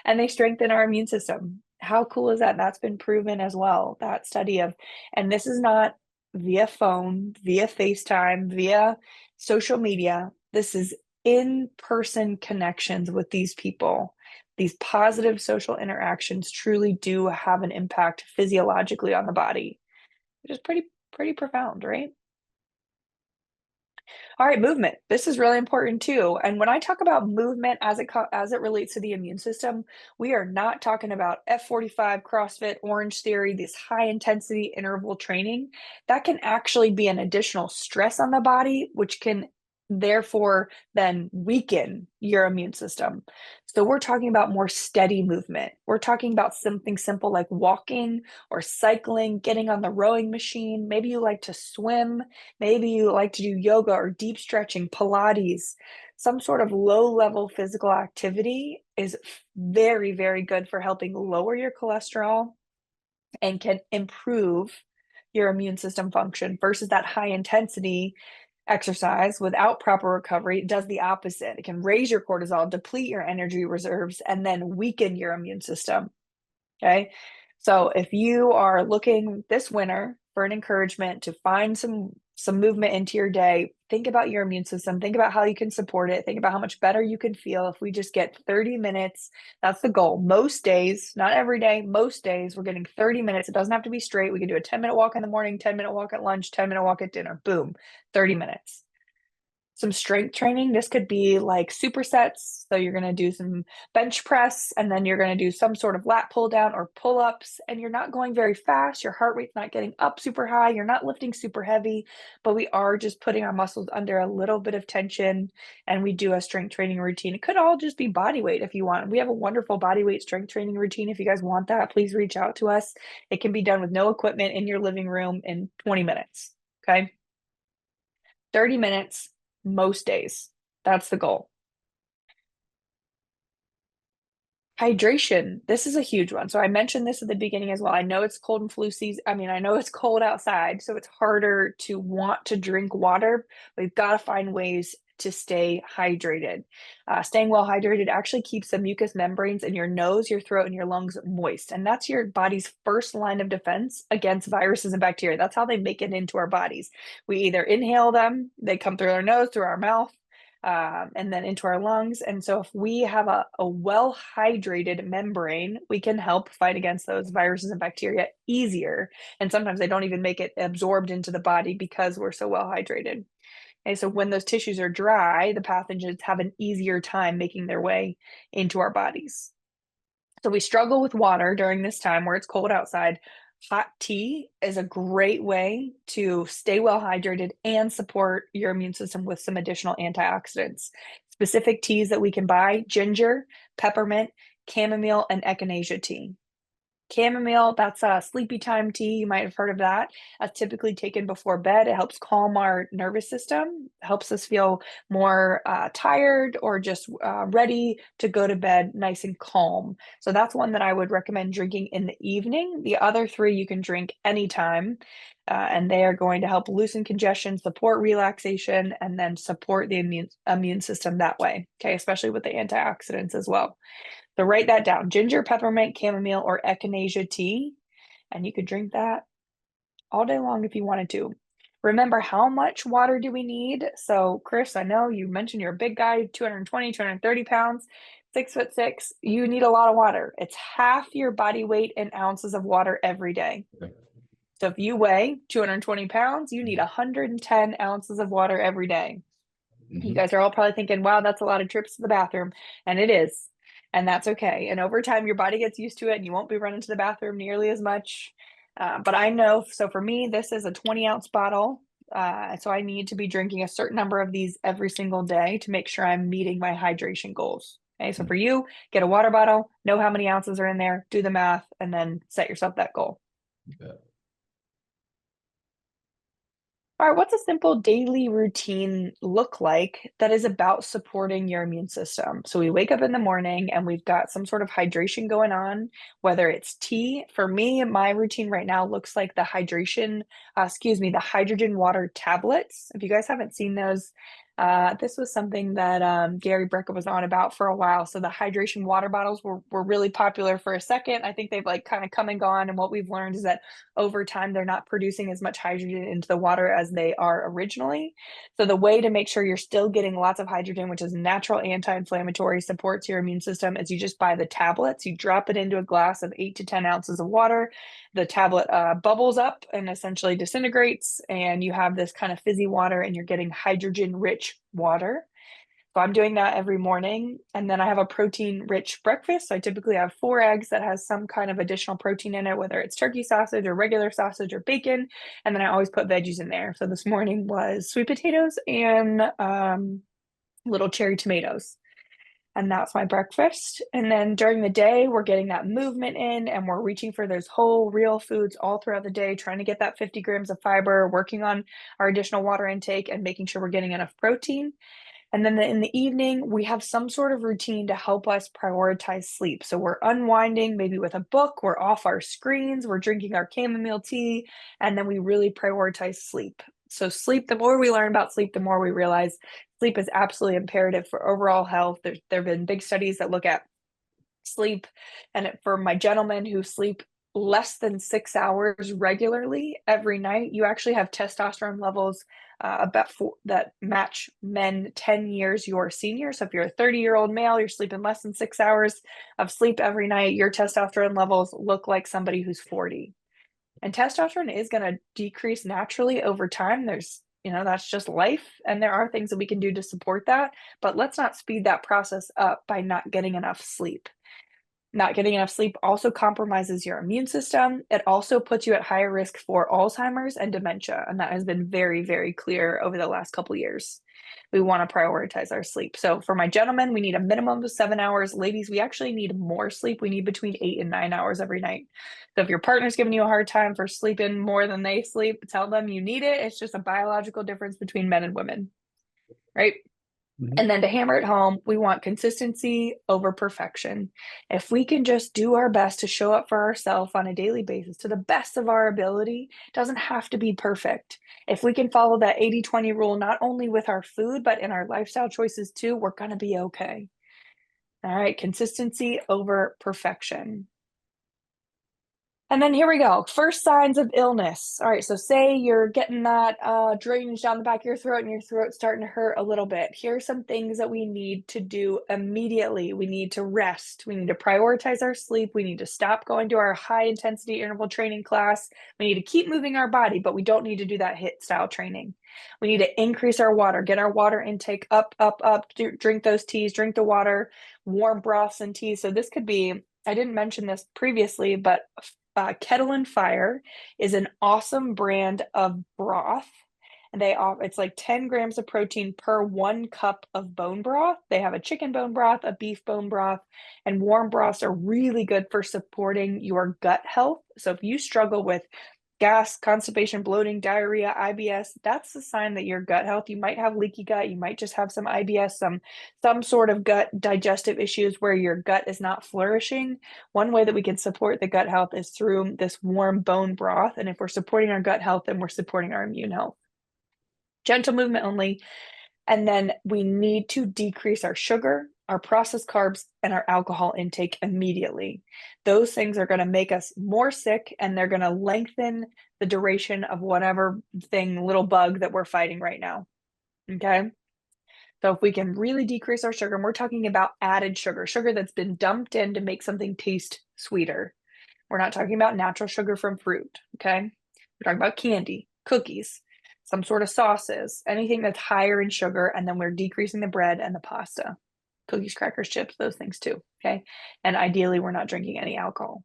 And they strengthen our immune system. How cool is that? That's been proven as well. That study of, and this is not via phone, via FaceTime, via social media. This is in-person connections with these people these positive social interactions truly do have an impact physiologically on the body, which is pretty profound, right? All right, movement. This is really important too. And when I talk about movement as it relates to the immune system, we are not talking about F45, CrossFit, Orange Theory, this high intensity interval training. That can actually be an additional stress on the body, which can therefore then weaken your immune system. So we're talking about more steady movement. We're talking about something simple like walking or cycling, getting on the rowing machine. Maybe you like to swim. Maybe you like to do yoga or deep stretching, Pilates. Some sort of low level physical activity is very, very good for helping lower your cholesterol and can improve your immune system function versus that high intensity exercise without proper recovery. It does the opposite. It can raise your cortisol, deplete your energy reserves, and then weaken your immune system. Okay. So if you are looking this winter for an encouragement to find some movement into your day, think about your immune system, think about how you can support it, think about how much better you can feel if we just get 30 minutes. That's the goal. Most days, not every day, most days we're getting 30 minutes. It doesn't have to be straight. We can do a 10-minute walk in the morning, 10-minute walk at lunch, 10-minute walk at dinner. Boom, 30 minutes. Some strength training. This could be like supersets. So you're going to do some bench press and then you're going to do some sort of lat pull down or pull ups, and you're not going very fast. Your heart rate's not getting up super high. You're not lifting super heavy, but we are just putting our muscles under a little bit of tension, and we do a strength training routine. It could all just be body weight if you want. We have a wonderful body weight strength training routine. If you guys want that, please reach out to us. It can be done with no equipment in your living room in 20 minutes. Okay. 30 minutes. Most days. That's the goal. Hydration. This is a huge one. So I mentioned this at the beginning as well. I know it's cold and flu season. I mean, I know it's cold outside, so it's harder to want to drink water. We've got to find ways to stay hydrated. Staying well hydrated actually keeps the mucous membranes in your nose, your throat, and your lungs moist. And that's your body's first line of defense against viruses and bacteria. That's how they make it into our bodies. We either inhale them, they come through our nose, through our mouth, and then into our lungs. And so if we have a well hydrated membrane, we can help fight against those viruses and bacteria easier. And sometimes they don't even make it absorbed into the body because we're so well hydrated. And so when those tissues are dry, the pathogens have an easier time making their way into our bodies. So we struggle with water during this time where it's cold outside. Hot tea is a great way to stay well hydrated and support your immune system with some additional antioxidants. Specific teas that we can buy: ginger, peppermint, chamomile, and echinacea tea. Chamomile, that's a sleepy time tea. You might have heard of that. That's typically taken before bed. It helps calm our nervous system, helps us feel more tired or just ready to go to bed nice and calm. So that's one that I would recommend drinking in the evening. The other three you can drink anytime, and they are going to help loosen congestion, support relaxation, and then support the immune system that way. Okay, especially with the antioxidants as well. So write that down: ginger, peppermint, chamomile, or echinacea tea. And you could drink that all day long if you wanted to. Remember, how much water do we need? So Chris, I know you mentioned you're a big guy, 220, 230 pounds, 6'6". You need a lot of water. It's half your body weight in ounces of water every day. Okay. So if you weigh 220 pounds, you need 110 ounces of water every day. You guys are all probably thinking, wow, that's a lot of trips to the bathroom. And it is. And that's okay. And over time, your body gets used to it and you won't be running to the bathroom nearly as much. But I know, so for me, this is a 20-ounce bottle. So I need to be drinking a certain number of these every single day to make sure I'm meeting my hydration goals. Okay, so for you, get a water bottle, know how many ounces are in there, do the math, and then set yourself that goal. Okay. All right, what's a simple daily routine look like that is about supporting your immune system? So we wake up in the morning and we've got some sort of hydration going on, whether it's tea. For me, my routine right now looks like the hydrogen water tablets. If you guys haven't seen those, This was something that Gary Brecka was on about for a while. So the hydration water bottles were really popular for a second. I think they've like kind of come and gone. And what we've learned is that over time, they're not producing as much hydrogen into the water as they are originally. So the way to make sure you're still getting lots of hydrogen, which is natural anti-inflammatory, supports your immune system, is you just buy the tablets. You drop it into a glass of 8 to 10 ounces of water. The tablet bubbles up and essentially disintegrates, and you have this kind of fizzy water, and you're getting hydrogen rich water. So I'm doing that every morning. And then I have a protein rich breakfast. So I typically have 4 eggs that has some kind of additional protein in it, whether it's turkey sausage or regular sausage or bacon. And then I always put veggies in there. So this morning was sweet potatoes and little cherry tomatoes. And that's my breakfast. And then during the day, we're getting that movement in, and we're reaching for those whole real foods all throughout the day, trying to get that 50 grams of fiber, working on our additional water intake, and making sure we're getting enough protein. And then in the evening, we have some sort of routine to help us prioritize sleep. So we're unwinding maybe with a book, we're off our screens, we're drinking our chamomile tea, and then we really prioritize sleep. So sleep, the more we learn about sleep, the more we realize sleep is absolutely imperative for overall health. There have been big studies that look at sleep, and for my gentlemen who sleep less than 6 hours regularly every night, you actually have testosterone levels that match men 10 years your senior. So if you're a 30-year-old male, you're sleeping less than 6 hours of sleep every night, your testosterone levels look like somebody who's 40. And testosterone is going to decrease naturally over time. There's, that's just life. And there are things that we can do to support that. But let's not speed that process up by not getting enough sleep. Not getting enough sleep also compromises your immune system. It also puts you at higher risk for Alzheimer's and dementia. And that has been very, very clear over the last couple of years. We want to prioritize our sleep. So for my gentlemen, we need a minimum of 7 hours. Ladies, we actually need more sleep. We need between 8 and 9 hours every night. So if your partner's giving you a hard time for sleeping more than they sleep, tell them you need it. It's just a biological difference between men and women, right? And then to hammer it home, we want consistency over perfection. If we can just do our best to show up for ourselves on a daily basis to the best of our ability, it doesn't have to be perfect. If we can follow that 80-20 rule, not only with our food, but in our lifestyle choices too, we're going to be okay. All right, consistency over perfection. And then here we go. First signs of illness. All right, so say you're getting that drainage down the back of your throat and your throat's starting to hurt a little bit. Here are some things that we need to do immediately. We need to rest. We need to prioritize our sleep. We need to stop going to our high intensity interval training class. We need to keep moving our body, but we don't need to do that HIIT style training. We need to increase our water, get our water intake up, drink those teas, drink the water, warm broths and teas. So this could be, I didn't mention this previously, but Kettle and Fire is an awesome brand of broth. And it's like 10 grams of protein per 1 cup of bone broth. They have a chicken bone broth, a beef bone broth, and warm broths are really good for supporting your gut health. So if you struggle with gas, constipation, bloating, diarrhea, IBS, that's the sign that your gut health, you might have leaky gut, you might just have some IBS, some sort of gut digestive issues where your gut is not flourishing. One way that we can support the gut health is through this warm bone broth. And if we're supporting our gut health, then we're supporting our immune health. Gentle movement only. And then we need to decrease our sugar, our processed carbs, and our alcohol intake immediately. Those things are going to make us more sick, and they're going to lengthen the duration of whatever little bug that we're fighting right now. Okay. So if we can really decrease our sugar, and we're talking about added sugar that's been dumped in to make something taste sweeter. We're not talking about natural sugar from fruit. Okay. We're talking about candy, cookies, some sort of sauces, anything that's higher in sugar, and then we're decreasing the bread and the pasta, cookies, crackers, chips, those things too, okay? And ideally, we're not drinking any alcohol.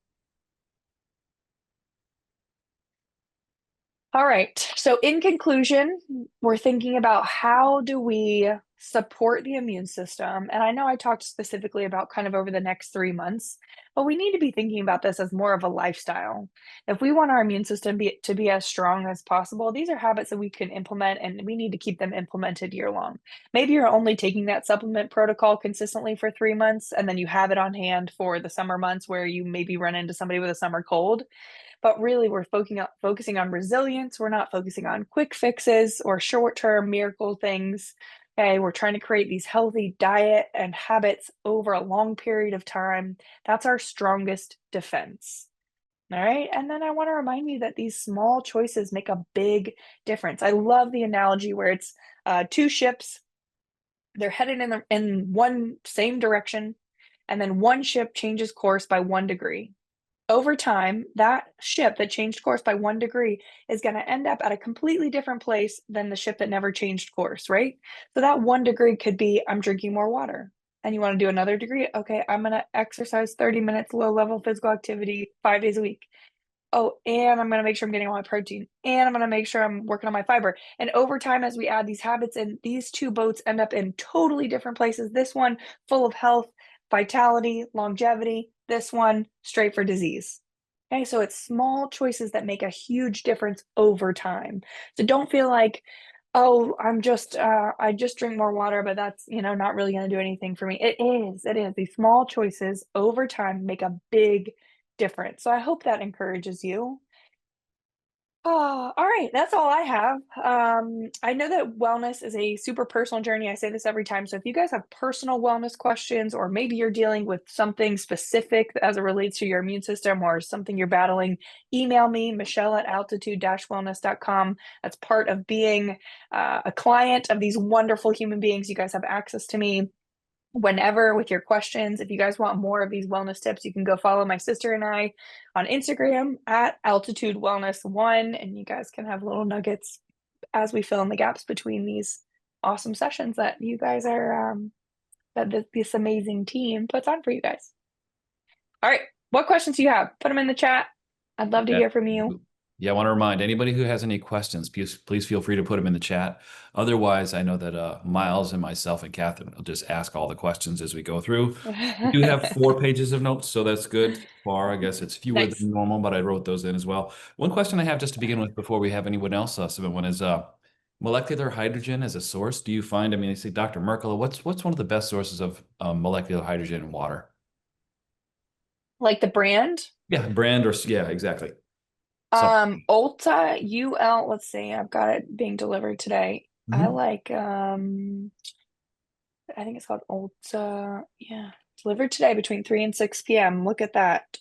All right, so in conclusion, we're thinking about how do we support the immune system? And I know I talked specifically about kind of over the next 3 months, but we need to be thinking about this as more of a lifestyle. If we want our immune system to be as strong as possible, these are habits that we can implement, and we need to keep them implemented year long. Maybe you're only taking that supplement protocol consistently for 3 months, and then you have it on hand for the summer months where you maybe run into somebody with a summer cold. But really, we're focusing on resilience. We're not focusing on quick fixes or short-term miracle things. Okay, we're trying to create these healthy diet and habits over a long period of time. That's our strongest defense. All right. And then I want to remind you that these small choices make a big difference. I love the analogy where it's two ships, they're headed in one same direction, and then one ship changes course by 1 degree. Over time, that ship that changed course by 1 degree is going to end up at a completely different place than the ship that never changed course, right? So that 1 degree could be I'm drinking more water. And you want to do another degree? Okay, I'm going to exercise 30 minutes, low level physical activity 5 days a week. Oh, and I'm going to make sure I'm getting all my protein, and I'm going to make sure I'm working on my fiber. And over time, as we add these habits in, these two boats end up in totally different places. This one full of health, vitality, longevity. This one straight for disease. Okay, so it's small choices that make a huge difference over time. So don't feel like, oh, I just drink more water, but that's, not really going to do anything for me. It is. These small choices over time make a big difference. So I hope that encourages you. All right, that's all I have. I know that wellness is a super personal journey. I say this every time. So if you guys have personal wellness questions, or maybe you're dealing with something specific as it relates to your immune system or something you're battling, email me, Michelle@altitude-wellness.com. That's part of being a client of these wonderful human beings. You guys have access to me whenever with your questions. If you guys want more of these wellness tips, you can go follow my sister and I on Instagram at Altitude Wellness 1, and you guys can have little nuggets as we fill in the gaps between these awesome sessions that you guys are this amazing team puts on for you guys. All right, what questions do you have? Put them in the chat. I'd love to hear from you. Yeah, I want to remind anybody who has any questions, please feel free to put them in the chat. Otherwise, I know that Miles and myself and Catherine will just ask all the questions as we go through. We do have 4 pages of notes, so that's good so far. I guess it's fewer Nice. than normal, but I wrote those in as well. One question I have just to begin with before we have anyone else submit one is molecular hydrogen as a source. Do you find, I mean, I see Dr. Merkel, what's one of the best sources of molecular hydrogen in water? Like the brand? Yeah, brand or, yeah, exactly. Ulta UL, let's see, I've got it being delivered today. I Mhm. like I think it's called Ulta. Yeah, delivered today between 3 and 6 p.m. Look at that.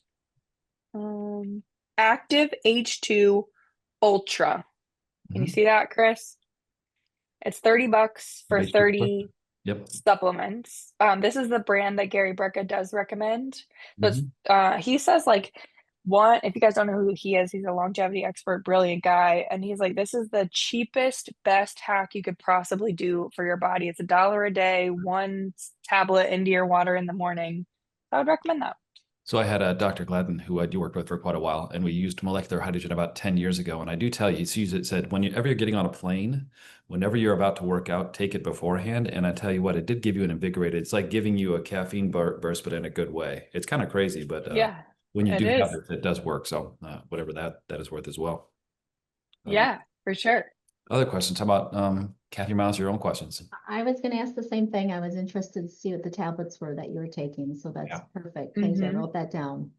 Active H2 Ultra. Can you see that, Chris? It's $30 for H2 30 Yep. supplements. This is the brand that Gary Brecka does recommend. So it's, Mhm. he says like one, if you guys don't know who he is, he's a longevity expert, brilliant guy. And he's like, this is the cheapest, best hack you could possibly do for your body. It's $1 a day, 1 tablet into your water in the morning. I would recommend that. So I had a Dr. Gladden who I worked with for quite a while, and we used molecular hydrogen about 10 years ago. And I do tell you, it said, whenever you're getting on a plane, whenever you're about to work out, take it beforehand. And I tell you what, it did give you an invigorated, it's like giving you a caffeine burst, but in a good way. It's kind of crazy, but Yeah, when you it do have is. it, it does work. So whatever that is worth as well. Yeah, for sure. Other questions? How about Kathy Miles, your own questions? I was gonna ask the same thing. I was interested to see what the tablets were that you were taking, so that's Yeah. perfect. Thanks, I Mhm. wrote that down.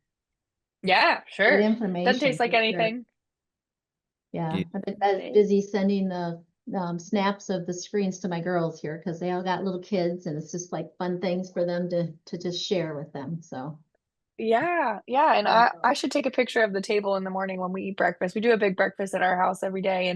Yeah, Good sure. information. Doesn't taste like for sure. anything. Yeah, Yeah. I've been busy sending the snaps of the screens to my girls here because they all got little kids, and it's just like fun things for them to just share with them. So Yeah, yeah, and I should take a picture of the table in the morning when we eat breakfast. We do a big breakfast at our house every day,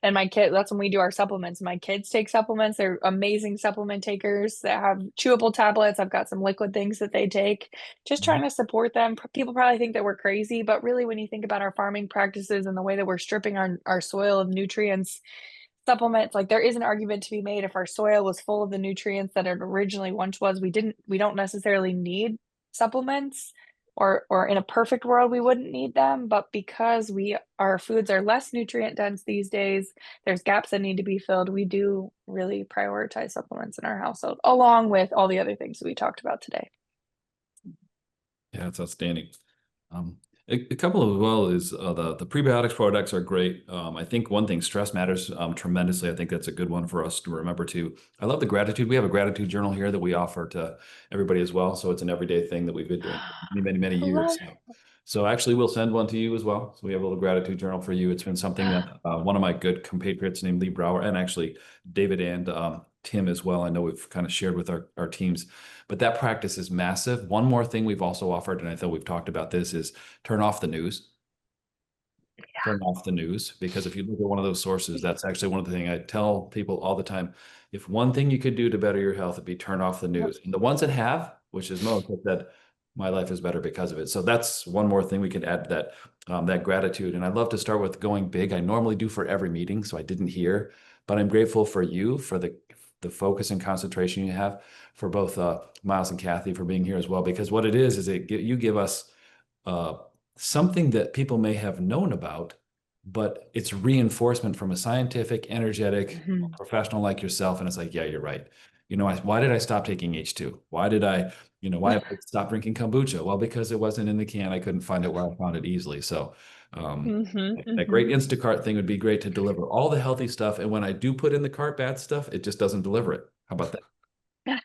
and my kid, that's when we do our supplements. My kids take supplements. They're amazing supplement takers that have chewable tablets. I've got some liquid things that they take. Just trying to support them. People probably think that we're crazy, but really when you think about our farming practices and the way that we're stripping our soil of nutrients, supplements, like there is an argument to be made if our soil was full of the nutrients that it originally once was, we don't necessarily need supplements, or in a perfect world we wouldn't need them, but because our foods are less nutrient dense these days, there's gaps that need to be filled. We do really prioritize supplements in our household along with all the other things that we talked about today. Yeah, it's outstanding. A couple as well is the prebiotics products are great. I think one thing, stress matters tremendously. I think that's a good one for us to remember too. I love the gratitude. We have a gratitude journal here that we offer to everybody as well. So it's an everyday thing that we've been doing for many I years. love So actually, we'll send one to you as well. So we have a little gratitude journal for you. It's been something that one of my good compatriots named Lee Brower, and actually David and Tim as well. I know we've kind of shared with our teams, but that practice is massive. One more thing we've also offered, and I thought we've talked about this, is turn off the news. Turn off the news, because if you look at one of those sources, that's actually one of the things I tell people all the time. If one thing you could do to better your health would be turn off the news. And the ones that have, which is most, have said my life is better because of it. So that's one more thing we can add to that gratitude. And I'd love to start with going big. I normally do for every meeting, so I didn't hear, but I'm grateful for you, for the focus and concentration you have, for both Miles and Kathy for being here as well. Because what it is you give us something that people may have known about, but it's reinforcement from a scientific, energetic professional like yourself. And it's like, yeah, you're right. You know, why did I stop taking H2? Why did I stop drinking kombucha? Well, because it wasn't in the can. I couldn't find it where I found it easily. So that great Instacart thing would be great to deliver all the healthy stuff. And when I do put in the cart bad stuff, it just doesn't deliver it. How about that?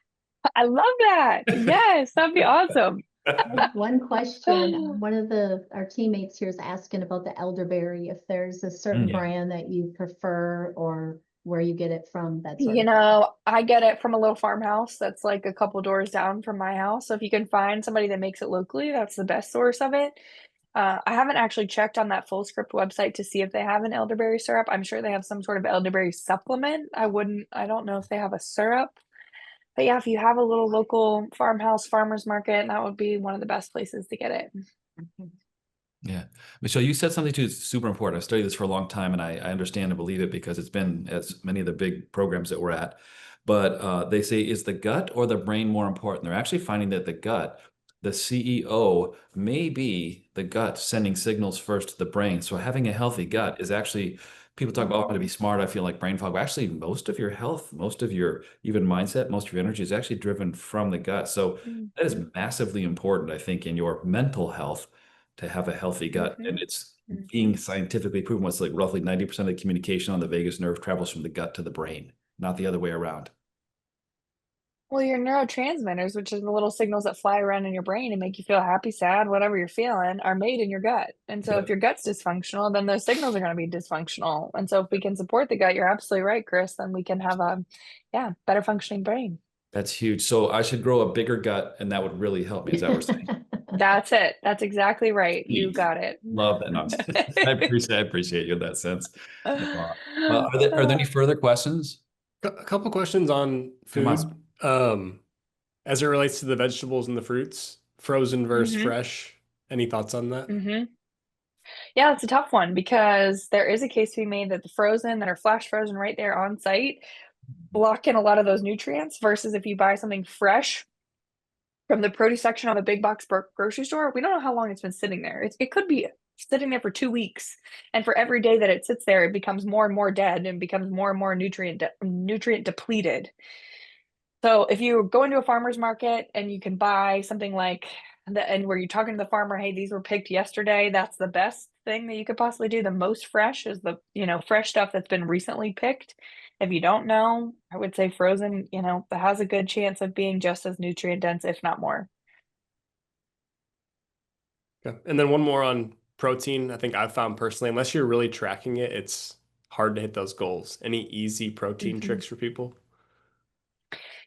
I love that. Yes, that'd be awesome. I have one question. One of our teammates here is asking about the elderberry, if there's a certain Yeah. brand that you prefer or where you get it from, that sort You of thing. know, I get it from a little farmhouse that's like a couple doors down from my house. So if you can find somebody that makes it locally, that's the best source of it. I haven't actually checked on that FullScript website to see if they have an elderberry syrup. I'm sure they have some sort of elderberry supplement. I don't know if they have a syrup. But yeah, if you have a little local farmhouse, farmer's market, that would be one of the best places to get it. Yeah. Michelle, you said something too that's super important. I've studied this for a long time, and I understand and believe it because it's been as many of the big programs that we're at. But they say, is the gut or the brain more important? They're actually finding that the CEO may be the gut sending signals first to the brain. So having a healthy gut is actually, people talk about, oh, I'm going to be smart, I feel like brain fog. But actually, most of your health, most of your even mindset, most of your energy is actually driven from the gut. So that is massively important, I think, in your mental health, to have a healthy gut. And it's being scientifically proven, what's like roughly 90% of the communication on the vagus nerve travels from the gut to the brain, not the other way around. Well, your neurotransmitters, which are the little signals that fly around in your brain and make you feel happy, sad, whatever you're feeling, are made in your gut. And so if your gut's dysfunctional, then those signals are going to be dysfunctional. And so if we can support the gut, you're absolutely right, Chris, then we can have a better functioning brain. That's huge. So I should grow a bigger gut, and that would really help me. Is that what we're saying? That's it. That's exactly right. You got it. Love that. No, I appreciate you in that sense. Are there any further questions? A couple questions on Come food. on. As it relates to the vegetables and the fruits, frozen versus fresh. Any thoughts on that? Yeah, it's a tough one because there is a case to be made that the frozen that are flash frozen right there on site block in a lot of those nutrients versus if you buy something fresh from the produce section of a big box grocery store, we don't know how long it's been sitting there. It could be sitting there for 2 weeks, and for every day that it sits there, it becomes more and more dead and becomes more and more nutrient depleted. So if you go into a farmer's market and you can buy something like and where you're talking to the farmer, hey, these were picked yesterday, that's the best thing that you could possibly do. The most fresh is the fresh stuff that's been recently picked. If you don't know, I would say frozen, that has a good chance of being just as nutrient dense, if not more. Okay. And then one more on protein. I think I've found personally, unless you're really tracking it, it's hard to hit those goals. Any easy protein tricks for people?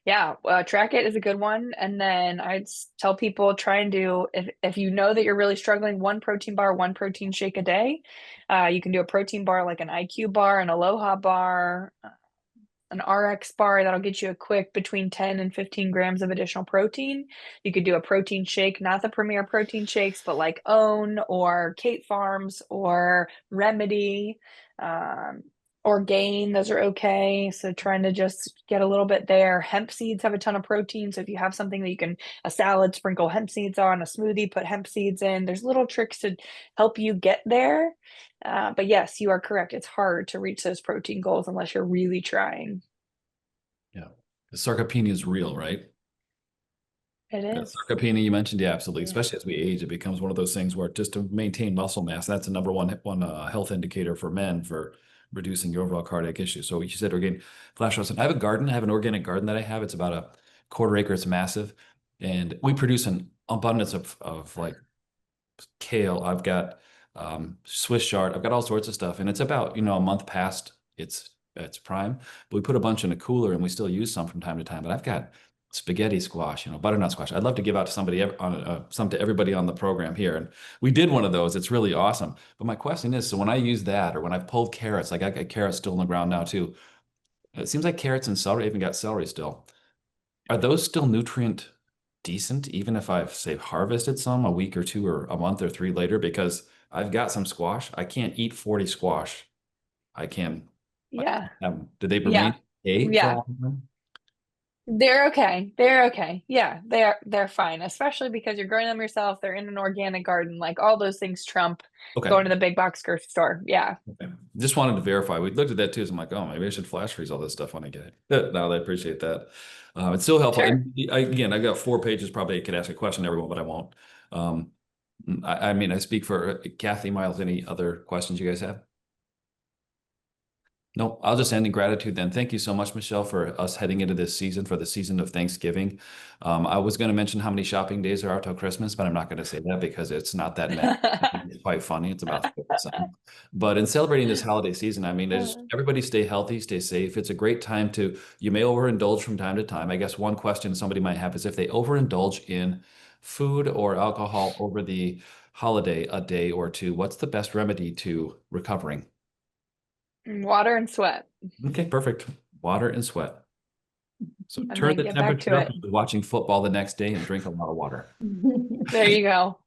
Yeah, track it is a good one. And then I'd tell people try and do, if you know that you're really struggling, one protein bar, one protein shake a day. You can do a protein bar like an IQ bar, an Aloha bar, an RX bar that'll get you a quick between 10 and 15 grams of additional protein. You could do a protein shake, not the premier protein shakes, but like OWN or Kate Farms or Remedy, or Gain. Those are okay. So trying to just get a little bit there. Hemp seeds have a ton of protein. So if you have something that you can, a salad, sprinkle hemp seeds on, a smoothie, put hemp seeds in. There's little tricks to help you get there. But yes, you are correct. It's hard to reach those protein goals unless you're really trying. Yeah. The sarcopenia is real, right? It is. Sarcopenia you mentioned, yeah, absolutely. Especially as we age, it becomes one of those things where just to maintain muscle mass, that's the number one health indicator for men for reducing your overall cardiac issues. So you said organic flash frozen. I have a garden. I have an organic garden that I have. It's about a quarter acre. It's massive, and we produce an abundance of like kale. I've got Swiss chard. I've got all sorts of stuff, and it's about a month past its its prime. But we put a bunch in a cooler and we still use some from time to time. But I've got spaghetti squash, butternut squash. I'd love to give out to somebody some to everybody on the program here. And we did one of those. It's really awesome. But my question is, so when I use that, or when I've pulled carrots, like I got carrots still in the ground now too. It seems like carrots and celery, I even got celery still. Are those still nutrient decent, even if I've, say, harvested some a week or two or a month or 3 later? Because I've got some squash. I can't eat 40 squash. I can. Yeah. Do they Yeah. remain okay for Yeah. a long time? They're okay. They're okay. Yeah, they're fine, especially because you're growing them yourself. They're in an organic garden. Like all those things trump Okay. going to the big box grocery store. Yeah. Okay. Just wanted to verify. We looked at that too. So I'm like, oh, maybe I should flash freeze all this stuff when I get it. No, I appreciate that. It's still helpful. Sure. And again, I got 4 pages. Probably I could ask a question to everyone, but I won't. I mean, I speak for Kathy, Miles. Any other questions you guys have? No, I'll just end in gratitude then. Thank you so much, Michelle, for us heading into this season, for the season of Thanksgiving. I was going to mention how many shopping days there are till Christmas, but I'm not going to say that because it's not that many. It's quite funny. It's about 4%. But in celebrating this holiday season, I mean, everybody stay healthy, stay safe. It's a great time you may overindulge from time to time. I guess one question somebody might have is if they overindulge in food or alcohol over the holiday a day or two, what's the best remedy to recovering? Water and sweat. Okay, perfect. Water and sweat. So And turn then the get back temperature to up it. and watching football the next day and drink a lot of water. There you go.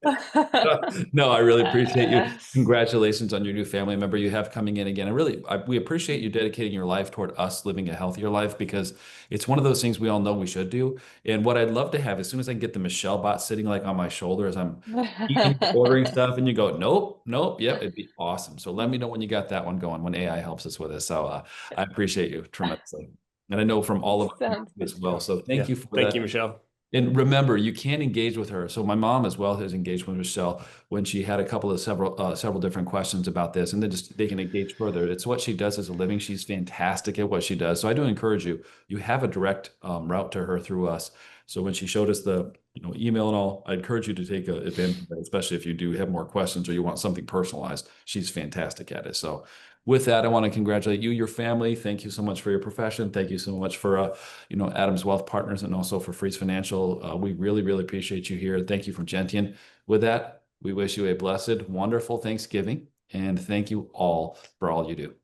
No, I really appreciate you. Congratulations on your new family member you have coming in again. We appreciate you dedicating your life toward us living a healthier life because it's one of those things we all know we should do. And what I'd love to have, as soon as I can get the Michelle bot sitting like on my shoulder as I'm eating, ordering stuff, and you go, nope, yep, it'd be awesome. So let me know when you got that one going, when AI helps us with this. So I appreciate you tremendously. And I know from all of us as well. So thank you for that. Thank you, Michelle. And remember, you can engage with her. So my mom as well has engaged with Michelle when she had a couple of several different questions about this, and then they can engage further. It's what she does as a living. She's fantastic at what she does. So I do encourage you. You have a direct route to her through us. So when she showed us the email and all, I encourage you to take advantage of that, especially if you do have more questions or you want something personalized. She's fantastic at it. So with that, I want to congratulate you, your family. Thank you so much for your profession. Thank you so much for, Adams Wealth Partners and also for Freeze Financial. We really, really appreciate you here. Thank you from Gentian. With that, we wish you a blessed, wonderful Thanksgiving. And thank you all for all you do.